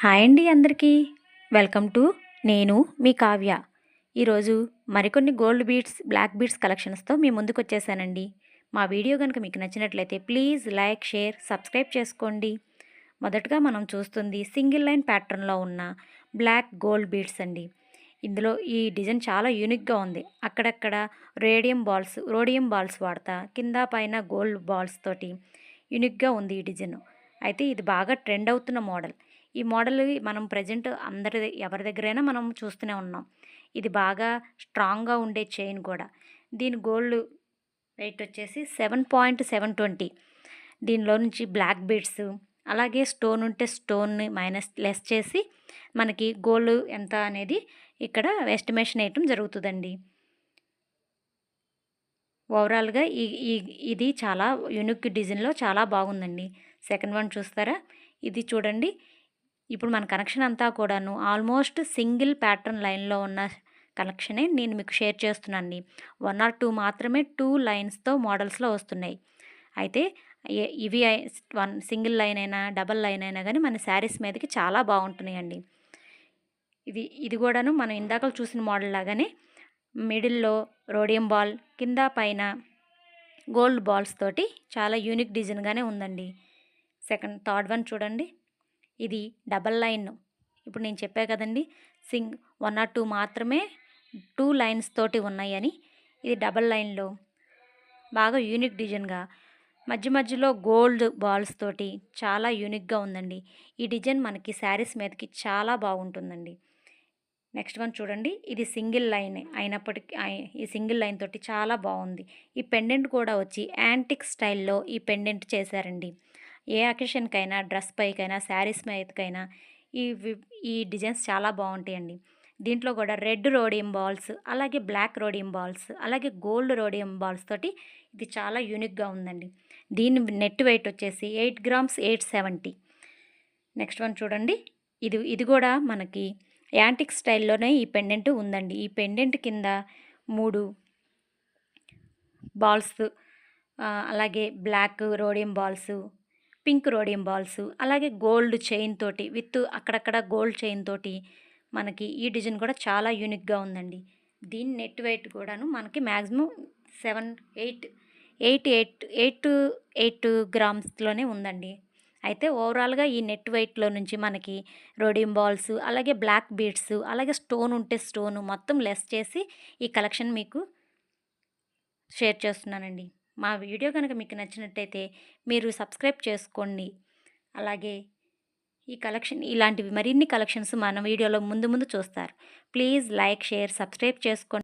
Hi అండి అందరికీ. Welcome to నేను మీ కావ్య. ఈరోజు మరికొన్ని గోల్డ్ బీడ్స్, బ్లాక్ బీడ్స్ కలెక్షన్స్తో మీ ముందుకు వచ్చేసానండి. మా వీడియో కనుక మీకు నచ్చినట్లయితే ప్లీజ్ లైక్, షేర్, సబ్స్క్రైబ్ చేసుకోండి. మొదటగా మనం చూస్తుంది సింగిల్ లైన్ ప్యాటర్న్లో ఉన్న బ్లాక్ గోల్డ్ బీడ్స్ అండి. ఇందులో ఈ డిజైన్ చాలా యూనిక్గా ఉంది. అక్కడక్కడ రోడియం బాల్స్ వాడతా, కింద పైన గోల్డ్ బాల్స్ తోటి యూనిక్గా ఉంది ఈ డిజైన్. అయితే ఇది బాగా ట్రెండ్ అవుతున్న మోడల్. ఈ మోడల్ మనం ప్రజెంట్ ఎవరి దగ్గరైనా మనం చూస్తూనే ఉన్నాం. ఇది బాగా స్ట్రాంగ్గా ఉండే చైన్ కూడా. దీని గోల్డ్ వెయిట్ వచ్చేసి 7.720. దీనిలో నుంచి బ్లాక్ బీడ్స్, అలాగే స్టోన్ ఉంటే స్టోన్ని లెస్ చేసి మనకి గోల్డ్ ఎంత అనేది ఇక్కడ ఎస్టిమేషన్ వేయటం జరుగుతుందండి. ఓవరాల్గా ఇది చాలా యూనిక్ డిజైన్లో చాలా బాగుందండి. సెకండ్ వన్ చూస్తారా? ఇది చూడండి. ఇప్పుడు మన కనెక్షన్ అంతా కూడాను ఆల్మోస్ట్ సింగిల్ ప్యాటర్న్ లైన్లో ఉన్న కలెక్షనే నేను మీకు షేర్ చేస్తున్నానండి. 1 or 2 మాత్రమే 2 లైన్స్తో మోడల్స్లో వస్తున్నాయి. అయితే ఇవి సింగిల్ లైన్ అయినా డబల్ లైన్ అయినా కానీ మన శారీస్ మీదకి చాలా బాగుంటున్నాయండి. ఇది కూడాను మనం ఇందాక చూసిన మోడల్ లాగానే మిడిల్లో రోడియం బాల్, కింద పైన గోల్డ్ బాల్స్ తోటి చాలా యూనిక్ డిజైన్గానే ఉందండి. థర్డ్ వన్ చూడండి. ఇది డబల్ లైన్. ఇప్పుడు నేను చెప్పా కదండి, 1 or 2 మాత్రమే 2 లైన్స్ తోటి ఉన్నాయని. ఇది డబల్ లైన్లో బాగా యూనిక్ డిజైన్గా మధ్యలో గోల్డ్ బాల్స్ తోటి చాలా యూనిక్గా ఉందండి. ఈ డిజైన్ మనకి శారీస్ మీదకి చాలా బాగుంటుందండి. నెక్స్ట్ వన్ చూడండి. ఇది సింగిల్ లైన్ అయినప్పటికీ ఈ సింగిల్ లైన్ తోటి చాలా బాగుంది. ఈ పెండెంట్ కూడా వచ్చి యాంటిక్ స్టైల్లో ఈ పెండెంట్ చేశారండి. ఏ అకేషన్కైనా, డ్రెస్ పైకైనా, శారీస్ మీదకైనా ఈ డిజైన్స్ చాలా బాగుంటాయండి. దీంట్లో కూడా రెడ్ రోడియం బాల్స్, అలాగే బ్లాక్ రోడియం బాల్స్, అలాగే గోల్డ్ రోడియం బాల్స్ తోటి ఇది చాలా యూనిక్గా ఉందండి. దీని నెట్ వెయిట్ వచ్చేసి 8 grams 870. నెక్స్ట్ వన్ చూడండి. ఇది కూడా మనకి యాంటిక్ స్టైల్లోనే ఈ పెండెంట్ ఉందండి. ఈ పెండెంట్ కింద 3 బాల్స్, అలాగే black rhodium balls, pink rhodium balls, అలాగే గోల్డ్ చైన్ తోటి అక్కడక్కడ గోల్డ్ చైన్ తోటి మనకి ఈ డిజైన్ కూడా చాలా యూనిక్గా ఉందండి. దీని నెట్ వెయిట్ కూడాను మనకి మ్యాక్సిమం 8 గ్రామ్స్లోనే ఉందండి. అయితే ఓవరాల్గా ఈ నెట్ వెయిట్లో నుంచి మనకి రోడియం బాల్స్, అలాగే బ్లాక్ బీడ్స్, అలాగే స్టోన్ ఉంటే స్టోన్ మొత్తం లెస్ చేసి ఈ కలెక్షన్ మీకు షేర్ చేస్తున్నానండి. మా వీడియో కనుక మీకు నచ్చినట్టయితే మీరు సబ్స్క్రైబ్ చేసుకోండి. అలాగే ఇలాంటివి మరిన్ని కలెక్షన్స్ మన వీడియోలో ముందు చూస్తారు. ప్లీజ్ లైక్, షేర్, సబ్స్క్రైబ్ చేసుకోండి.